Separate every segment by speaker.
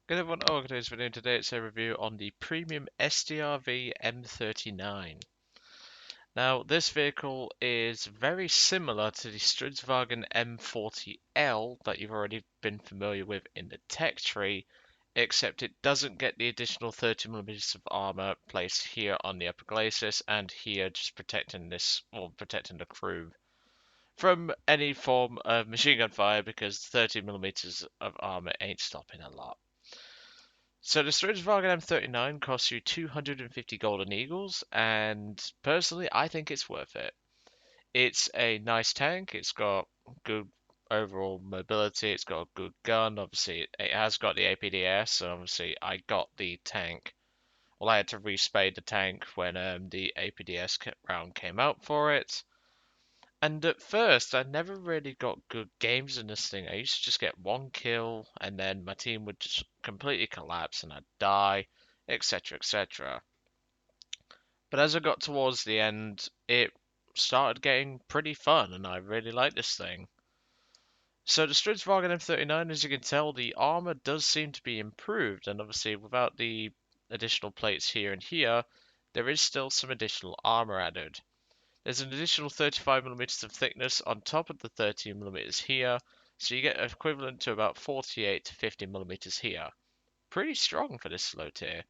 Speaker 1: Good everyone, oh, today's video today it's a review on the premium Strv M39. Now this vehicle is very similar to the Strv M40L that you've already been familiar with in the tech tree, except it doesn't get the additional 30mm of armor placed here on the upper glacis and here just protecting this, or protecting the crew from any form of machine gun fire because 30mm of armor ain't stopping a lot. So the Strv M39 costs you 250 golden eagles, and personally, I think it's worth it. It's a nice tank. It's got good overall mobility. It's got a good gun. Obviously, it has got the APDS, and obviously, I got the tank. Well, I had to respay the tank when the APDS round came out for it. And at first, I never really got good games in this thing. I used to just get one kill, and then my team would just completely collapse, and I'd die, etc., etc. But as I got towards the end, it started getting pretty fun, and I really like this thing. So the Stridsvagen M39, as you can tell, the armor does seem to be improved, and obviously without the additional plates here and here, there is still some additional armor added. There's an additional 35mm of thickness on top of the 13mm here, so you get equivalent to about 48 to 50mm here. Pretty strong for this slow tier.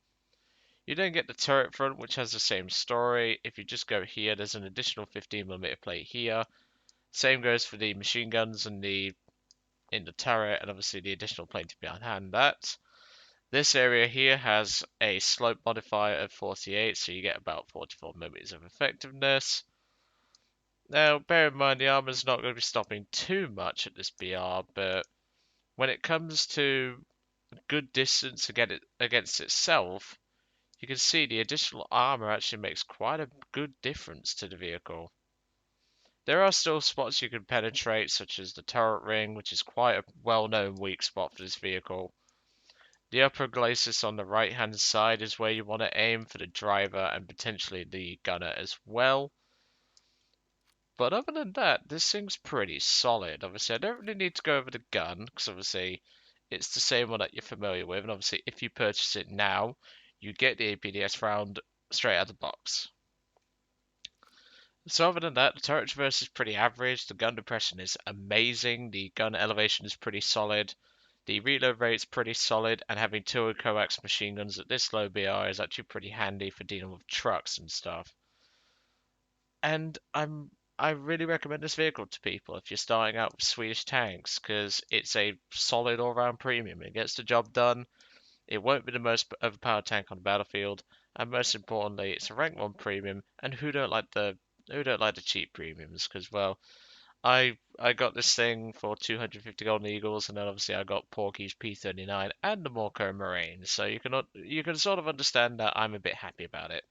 Speaker 1: You then get the turret front, which has the same story. If you just go here, there's an additional 15mm plate here. Same goes for the machine guns and in the turret, and obviously the additional plate behind that. This area here has a slope modifier of 48, so you get about 44mm of effectiveness. Now, bear in mind the armor's not going to be stopping too much at this BR, but when it comes to good distance against itself, you can see the additional armor actually makes quite a good difference to the vehicle. There are still spots you can penetrate, such as the turret ring, which is quite a well-known weak spot for this vehicle. The upper glacis on the right-hand side is where you want to aim for the driver and potentially the gunner as well. But other than that, this thing's pretty solid. Obviously, I don't really need to go over the gun, because obviously it's the same one that you're familiar with. And obviously, if you purchase it now, you get the APDS round straight out of the box. So other than that, the turret traverse is pretty average. The gun depression is amazing. The gun elevation is pretty solid. The reload rate's pretty solid. And having two coax machine guns at this low BR is actually pretty handy for dealing with trucks and stuff. And I really recommend this vehicle to people if you're starting out with Swedish tanks, because it's a solid all-round premium. It gets the job done. It won't be the most overpowered tank on the battlefield, and most importantly, it's a rank 1 premium. And who don't like the cheap premiums? Because well, I got this thing for 250 golden eagles, and then obviously I got Porky's P39 and the Morco Marine. So you can sort of understand that I'm a bit happy about it.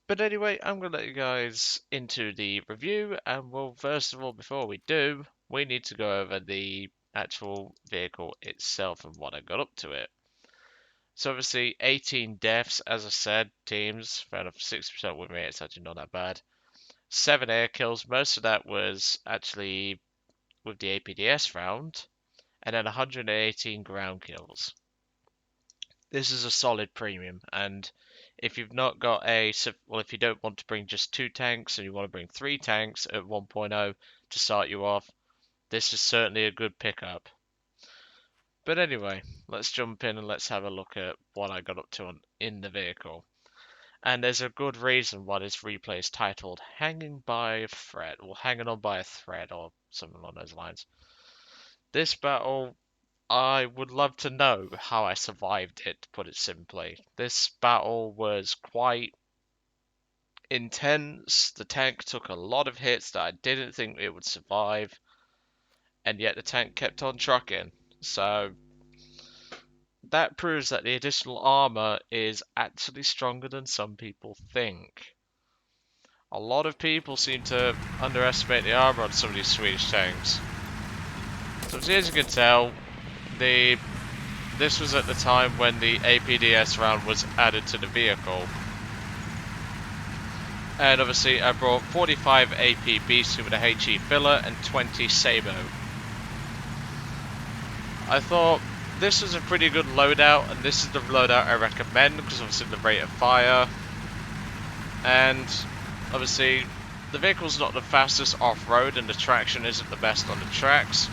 Speaker 1: But anyway, I'm going to let you guys into the review, and well, first of all, before we do, we need to go over the actual vehicle itself and what I got up to it. So obviously, 18 deaths, as I said, teams, fair enough, 60% win rate, it's actually not that bad. 7 air kills, most of that was actually with the APDS round, and then 118 ground kills. This is a solid premium, and if you've not got if you don't want to bring just 2 tanks and you want to bring 3 tanks at 1.0 to start you off, this is certainly a good pickup. But anyway, let's jump in and let's have a look at what I got up to in the vehicle. And there's a good reason why this replay is titled Hanging by a Thread, or Hanging on by a Thread, or something along those lines. This battle, I would love to know how I survived it, to put it simply. This battle was quite intense. The tank took a lot of hits that I didn't think it would survive, and yet the tank kept on trucking. So that proves that the additional armor is actually stronger than some people think. A lot of people seem to underestimate the armor on some of these Swedish tanks. So as you can tell, this was at the time when the APDS round was added to the vehicle. And obviously I brought 45 AP Beast with a HE filler and 20 Sabot. I thought this is a pretty good loadout, and this is the loadout I recommend because obviously the rate of fire, and obviously the vehicle's not the fastest off-road and the traction isn't the best on the tracks,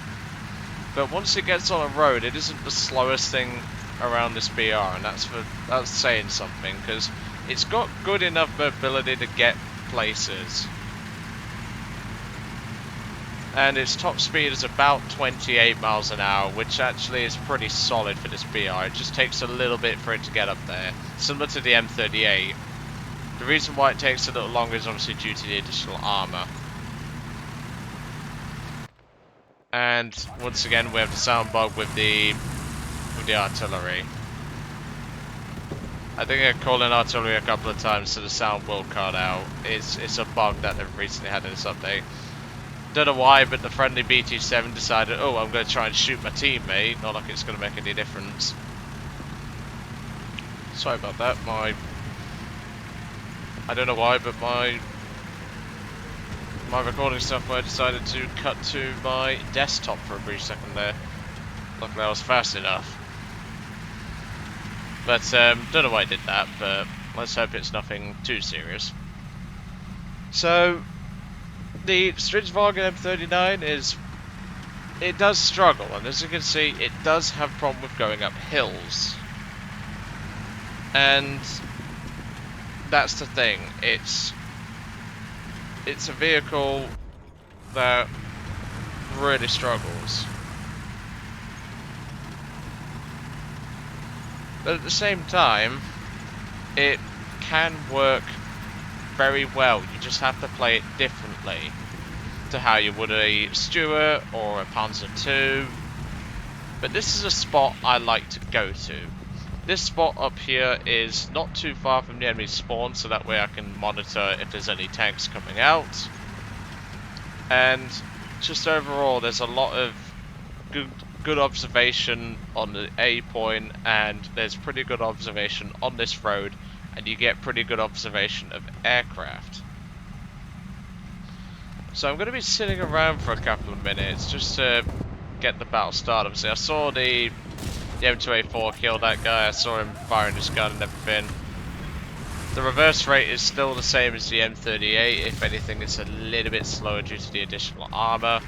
Speaker 1: but once it gets on a road it isn't the slowest thing around this BR, and that's saying something because it's got good enough mobility to get places. And its top speed is about 28 miles an hour, which actually is pretty solid for this BR. It just takes a little bit for it to get up there, similar to the M38. The reason why it takes a little longer is obviously due to the additional armor. And once again, we have the sound bug with the artillery. I think I called in artillery a couple of times, so the sound will cut out. It's a bug that they've recently had in this update. Don't know why, but the friendly BT-7 decided, oh, I'm going to try and shoot my teammate. Not like it's going to make any difference. Sorry about that. I don't know why, but my recording software decided to cut to my desktop for a brief second there. Luckily I was fast enough. But, don't know why I did that, but let's hope it's nothing too serious. So, the Strv M39 it does struggle, and as you can see, it does have a problem with going up hills. And that's the thing, it's a vehicle that really struggles. But at the same time, it can work very well. You just have to play it differently to how you would a Stuart or a Panzer II. But this is a spot I like to go to. This spot up here is not too far from the enemy spawn, so that way I can monitor if there's any tanks coming out. And just overall, there's a lot of good observation on the A point, and there's pretty good observation on this road, and you get pretty good observation of aircraft. So I'm going to be sitting around for a couple of minutes just to get the battle started. Obviously, I saw the M2A4 kill that guy, I saw him firing his gun and everything. The reverse rate is still the same as the M38, if anything it's a little bit slower due to the additional armor.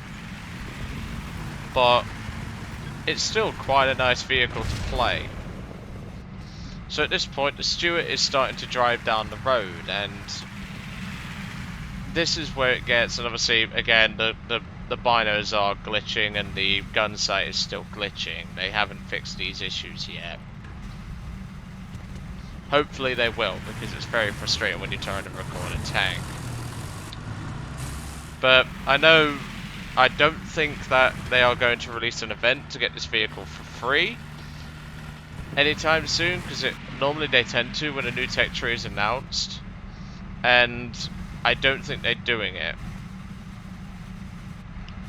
Speaker 1: But it's still quite a nice vehicle to play. So at this point the Stuart is starting to drive down the road, and this is where it gets, and obviously again the binos are glitching and the gun sight is still glitching. They haven't fixed these issues yet. Hopefully they will, because it's very frustrating when you turn and record a tank. But I don't think that they are going to release an event to get this vehicle for free anytime soon, because normally they tend to when a new tech tree is announced, and I don't think they're doing it.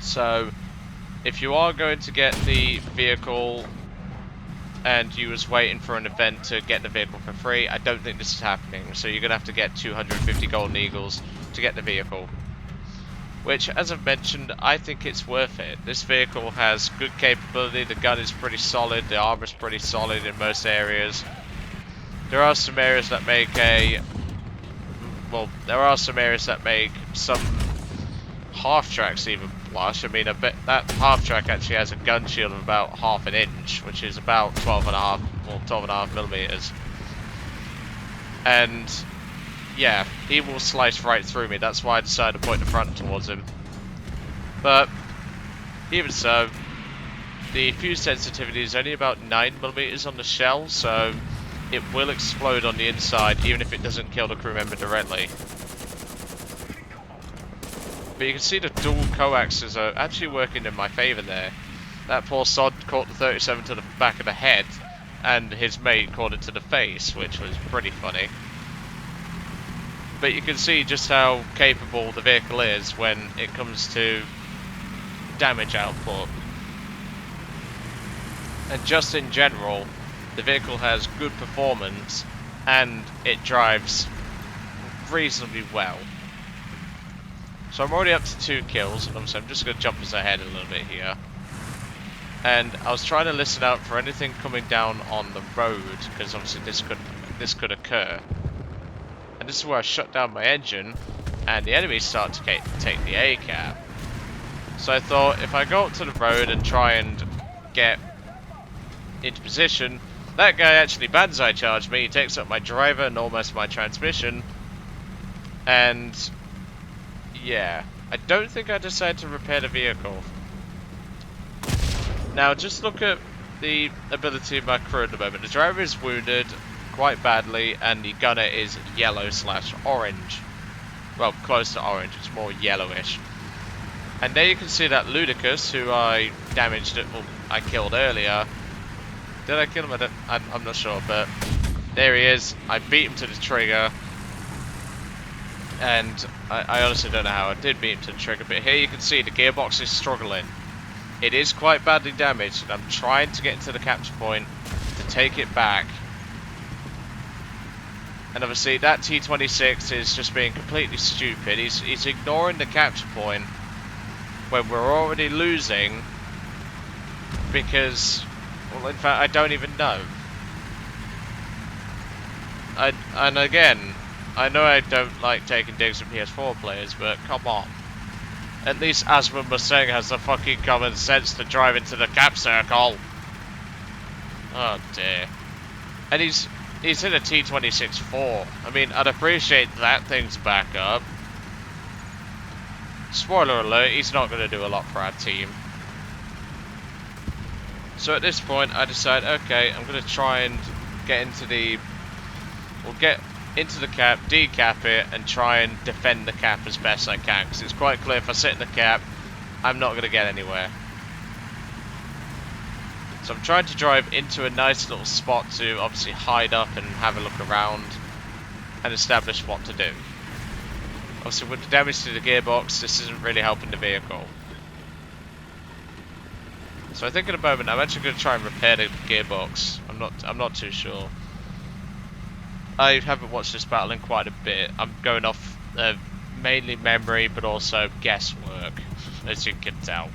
Speaker 1: So if you are going to get the vehicle and you was waiting for an event to get the vehicle for free, I don't think this is happening. So you're going to have to get 250 Golden Eagles to get the vehicle. Which, as I've mentioned, I think it's worth it. This vehicle has good capability, the gun is pretty solid, the armor is pretty solid in most areas. There are some areas that make some half-tracks even blush. I mean, I bet that half-track actually has a gun shield of about half an inch, which is about 12.5 millimeters. And yeah, he will slice right through me. That's why I decided to point the front towards him. But even so, the fuse sensitivity is only about 9mm on the shell, so it will explode on the inside even if it doesn't kill the crew member directly. But you can see the dual coaxes are actually working in my favour there. That poor sod caught the 37 to the back of the head, and his mate caught it to the face, which was pretty funny. But you can see just how capable the vehicle is when it comes to damage output. And just in general, the vehicle has good performance and it drives reasonably well. So I'm already up to 2 kills, and obviously I'm just going to jump us ahead a little bit here. and I was trying to listen out for anything coming down on the road, because obviously this could occur. And this is where I shut down my engine, and the enemies start to take the A cap. So I thought, if I go up to the road and try and get into position, that guy actually banzai charged me. He takes up my driver and almost my transmission. And yeah, I don't think I decided to repair the vehicle. Now just look at the ability of my crew at the moment. The driver is wounded quite badly, and the gunner is yellow/orange. Well, close to orange, it's more yellowish. And there you can see that Ludicrous, who I damaged it, well, I killed earlier. Did I kill him? I'm not sure, but there he is. I beat him to the trigger. And I honestly don't know how I did beat him to the trigger, but here you can see the gearbox is struggling. It is quite badly damaged, and I'm trying to get into the capture point to take it back. And obviously that T-26 is just being completely stupid. He's ignoring the capture point when we're already losing, because, well, in fact, I don't even know. And again, I know I don't like taking digs at PS4 players, but come on. At least Asmund Mustang has the fucking common sense to drive into the cap circle. Oh dear. And he's in a T-26-4. I mean, I'd appreciate that thing's back up. Spoiler alert, he's not going to do a lot for our team. So at this point, I decide, okay, I'm going to try and get into the... We'll get into the cap, decap it, and try and defend the cap as best I can. Because it's quite clear if I sit in the cap, I'm not going to get anywhere. So I'm trying to drive into a nice little spot to obviously hide up and have a look around and establish what to do. Obviously with the damage to the gearbox, this isn't really helping the vehicle. So I think in a moment I'm actually going to try and repair the gearbox. I'm not too sure. I haven't watched this battle in quite a bit. I'm going off mainly memory, but also guesswork, as you can tell.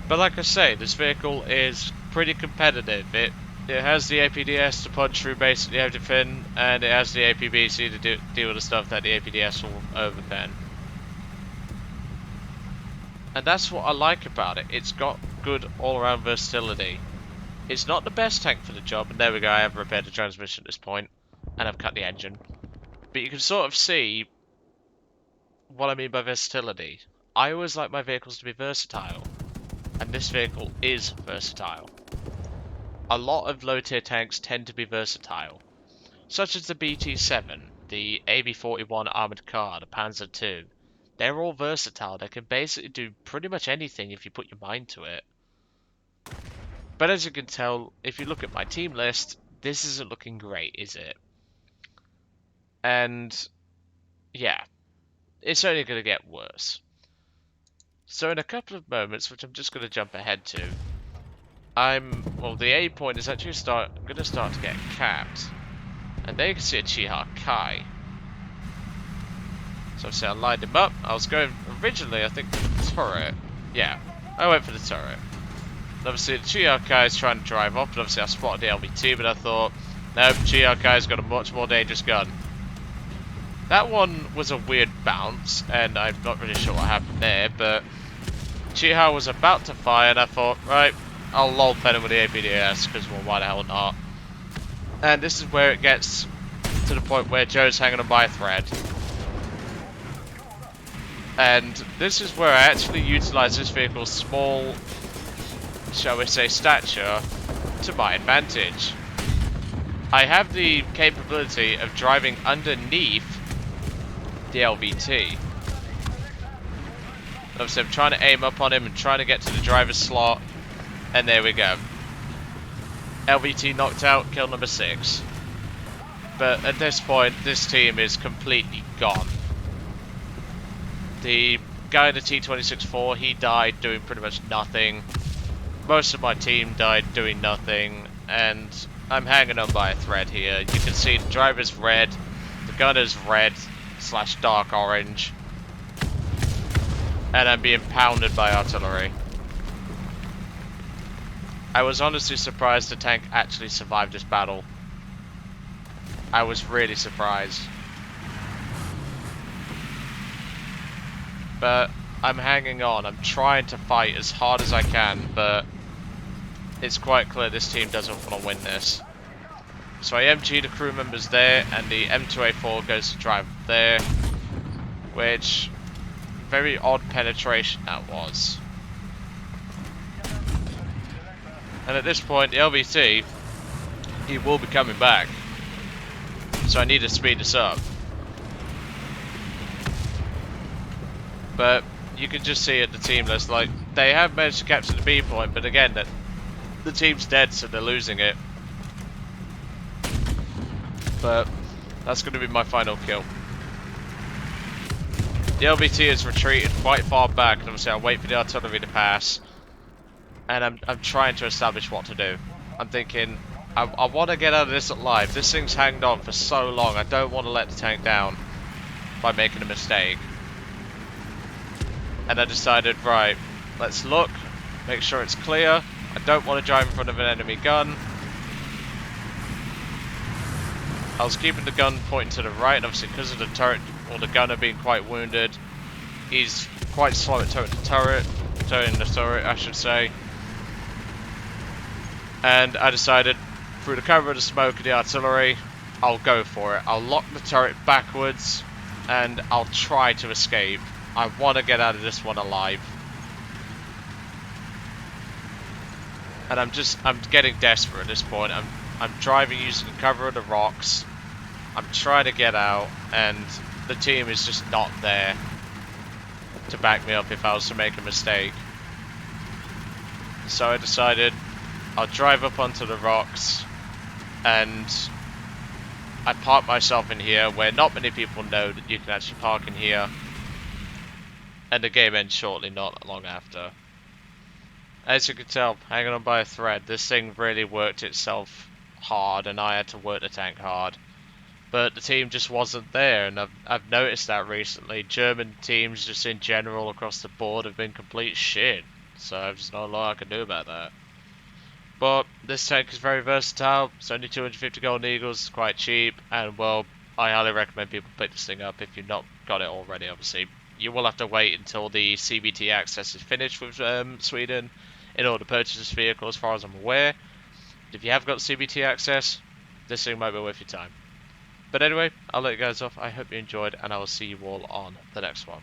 Speaker 1: But like I say, this vehicle is pretty competitive. It has the APDS to punch through basically everything, and it has the APBC to deal with the stuff that the APDS will overpen. And that's what I like about it. It's got good all-around versatility. It's not the best tank for the job, and there we go, I have repaired the transmission at this point, and I've cut the engine. But you can sort of see what I mean by versatility. I always like my vehicles to be versatile, and this vehicle is versatile. A lot of low-tier tanks tend to be versatile, such as the BT-7, the AB-41 Armoured Car, the Panzer II. They're all versatile. They can basically do pretty much anything if you put your mind to it. But as you can tell, if you look at my team list, this isn't looking great, is it? And yeah, it's only going to get worse. So in a couple of moments, which I'm just going to jump ahead to, well, the A point is actually going to start to get capped. And there you can see a Chiha Kai. So obviously I lined him up. I was going originally, I think, for the turret. Yeah, I went for the turret. And obviously the Chiha Kai is trying to drive up, and obviously I spotted the LBT, but I thought, nope, Chiha Kai's got a much more dangerous gun. That one was a weird bounce, and I'm not really sure what happened there, but Chiha was about to fire, and I thought, right, I'll lol pen him with the APDS, because, well, why the hell not? And this is where it gets to the point where Joe's hanging on by a thread. And this is where I actually utilize this vehicle's small, shall we say, stature to my advantage. I have the capability of driving underneath the LVT. Obviously I'm trying to aim up on him and trying to get to the driver's slot, and there we go. LVT knocked out, kill number 6. But at this point, this team is completely gone. The guy in the T-26-4, he died doing pretty much nothing. Most of my team died doing nothing, and I'm hanging on by a thread here. You can see the driver's red, the gunner's red / dark orange, and I'm being pounded by artillery. I was honestly surprised the tank actually survived this battle. I was really surprised. But I'm hanging on. I'm trying to fight as hard as I can, but it's quite clear this team doesn't want to win this. So I MG the crew members there, and the M2A4 goes to drive there, which very odd penetration that was. And at this point, the LBT, he will be coming back. So I need to speed this up. But you can just see at the team list, like, they have managed to capture the B point, but again, that the team's dead, so they're losing it. But that's going to be my final kill. The LBT has retreated quite far back, and obviously I'll wait for the artillery to pass. And I'm trying to establish what to do. I'm thinking, I want to get out of this alive. This thing's hanged on for so long, I don't want to let the tank down by making a mistake. And I decided, right, let's look, make sure it's clear. I don't want to drive in front of an enemy gun. I was keeping the gun pointing to the right, and obviously because of the turret, or the gunner being quite wounded, he's quite slow at turning the turret, I should say. And I decided, through the cover of the smoke of the artillery, I'll go for it. I'll lock the turret backwards, and I'll try to escape. I want to get out of this one alive. And I'm getting desperate at this point. I'm driving using the cover of the rocks. I'm trying to get out, and the team is just not there to back me up if I was to make a mistake. So I decided I'll drive up onto the rocks, and I park myself in here where not many people know that you can actually park in here. And the game ends shortly, not long after. As you can tell, hanging on by a thread, this thing really worked itself hard, and I had to work the tank hard. But the team just wasn't there, and I've noticed that recently. German teams, just in general across the board, have been complete shit. So there's not a lot I can do about that. But this tank is very versatile. It's only 250 golden eagles, it's quite cheap, and well, I highly recommend people pick this thing up if you've not got it already. Obviously, you will have to wait until the CBT access is finished with Sweden in order to purchase this vehicle, as far as I'm aware. If you have got CBT access, this thing might be worth your time. But anyway, I'll let you guys off. I hope you enjoyed, and I will see you all on the next one.